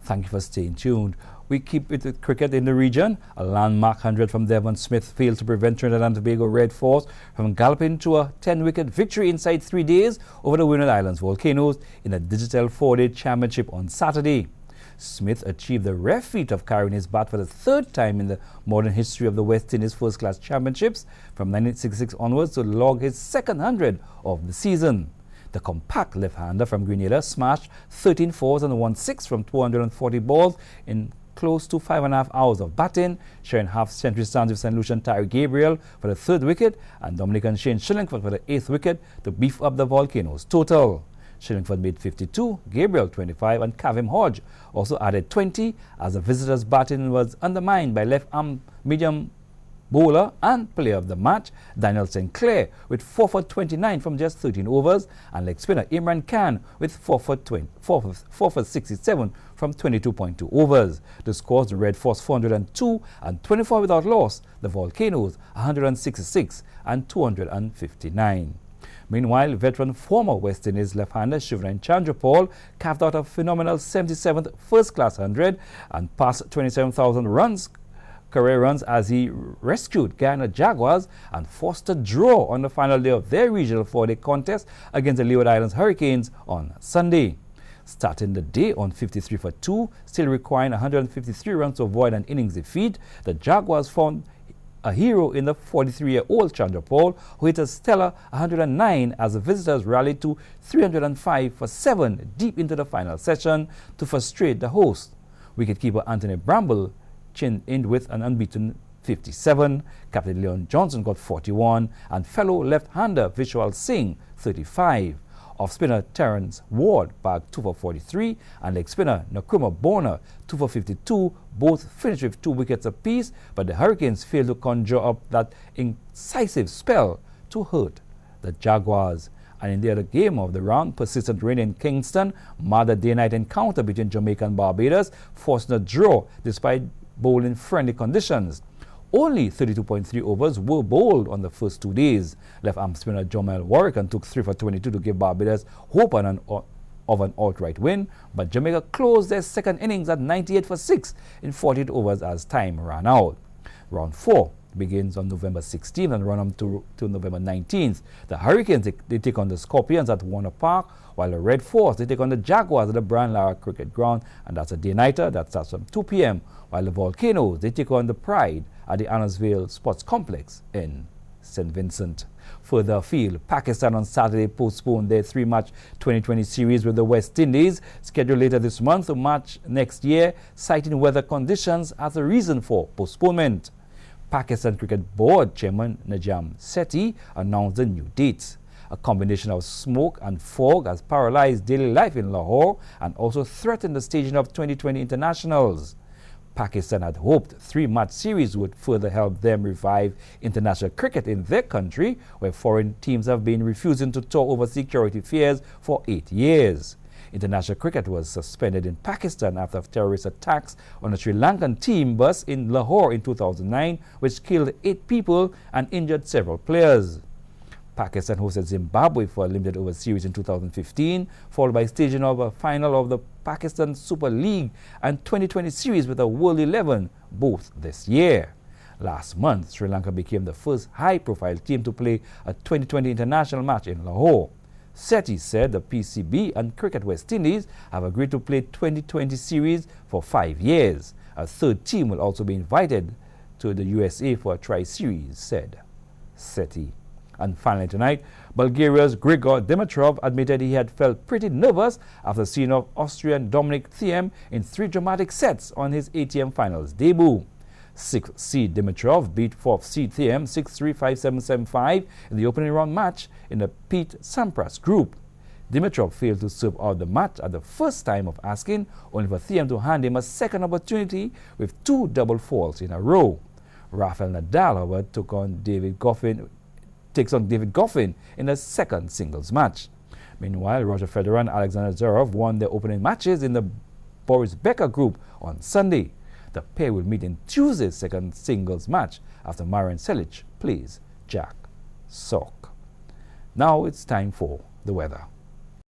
Thank you for staying tuned. We keep it with cricket in the region. A landmark 100 from Devon Smith failed to prevent Trinidad and Tobago Red Force from galloping to a 10-wicket victory inside 3 days over the Windward Islands Volcanoes in a digital 4-day championship on Saturday. Smith achieved the rare feat of carrying his bat for the third time in the modern history of the West Indies First-Class Championships from 1966 onwards to log his second 100 of the season. The compact left-hander from Grenada smashed 13 fours and 1 6 from 240 balls in close to 5.5 hours of batting, sharing half-century stands with St. Lucian Tyree Gabriel for the 3rd wicket and Dominican Shane Shillingford for the 8th wicket to beef up the Volcanoes' total. Shillingford made 52, Gabriel 25 and Kavim Hodge also added 20 as the visitors' batting was undermined by left-arm medium bowler and player of the match Daniel Sinclair with 4 for 29 from just 13 overs and leg spinner Imran Khan with 4 for 67 from 22.2 overs. The scores: the Red Force 402 and 24 without loss, the Volcanoes 166 and 259. Meanwhile, veteran former West Indies left-hander Shivnarine Chandrapal carved out a phenomenal 77th first-class 100 and passed 27,000 career runs as he rescued Guyana Jaguars and forced a draw on the final day of their regional 4-day contest against the Leeward Islands Hurricanes on Sunday. Starting the day on 53 for 2, still requiring 153 runs to avoid an innings defeat, the Jaguars found a hero in the 43-year-old Chandrapal, who hit a stellar 109 as the visitors rallied to 305 for 7 deep into the final session to frustrate the hosts. Wicketkeeper Anthony Bramble chinned in with an unbeaten 57, Captain Leon Johnson got 41, and fellow left-hander Vishwal Singh 35. Off-spinner Terence Ward bagged 2 for 43, and leg spinner Nkrumah Bonner 2 for 52, both finished with 2 wickets apiece, but the Hurricanes failed to conjure up that incisive spell to hurt the Jaguars. And in the other game of the round, persistent rain in Kingston marred a day-night encounter between Jamaica and Barbados, forcing a draw despite bowling friendly conditions. Only 32.3 overs were bowled on the first 2 days. Left-arm spinner Jomel Warrican took 3 for 22 to give Barbados hope of an outright win, but Jamaica closed their second innings at 98 for 6 in 48 overs as time ran out. Round 4 begins on November 16th and run on to November 19th. The Hurricanes, they take on the Scorpions at Warner Park, while the Red Force, they take on the Jaguars at the Brian Lara Cricket Ground, and that's a day-nighter that starts from 2 p.m., while the Volcanoes, they take on the Pride at the Annersvale Sports Complex in St. Vincent. Further afield, Pakistan on Saturday postponed their 3-match 2020 series with the West Indies, scheduled later this month to match next year, citing weather conditions as a reason for postponement. Pakistan Cricket Board Chairman Najam Sethi announced the new dates. A combination of smoke and fog has paralyzed daily life in Lahore and also threatened the staging of 2020 internationals. Pakistan had hoped 3-match series would further help them revive international cricket in their country, where foreign teams have been refusing to tour over security fears for 8 years. International cricket was suspended in Pakistan after terrorist attacks on a Sri Lankan team bus in Lahore in 2009, which killed 8 people and injured several players. Pakistan hosted Zimbabwe for a limited over series in 2015, followed by staging of a final of the Pakistan Super League and 2020 series with a World 11 both this year. Last month, Sri Lanka became the first high-profile team to play a 2020 international match in Lahore. Sethi said the PCB and Cricket West Indies have agreed to play 2020 series for 5 years. A third team will also be invited to the USA for a tri-series, said Sethi. And finally tonight, Bulgaria's Grigor Dimitrov admitted he had felt pretty nervous after seeing Austrian Dominic Thiem in 3 dramatic sets on his ATM Finals debut. 6th seed Dimitrov beat 4th seed Thiem 6-3, 5-7, 7-5 in the opening round match in the Pete Sampras group. Dimitrov failed to serve out the match at the first time of asking, only for Thiem to hand him a second opportunity with 2 double faults in a row. Rafael Nadal, however, takes on David Goffin in the second singles match. Meanwhile, Roger Federer and Alexander Zverev won their opening matches in the Boris Becker group on Sunday. The pair will meet in Tuesday's second singles match after Marian Cilic plays Jack Sock. Now it's time for the weather.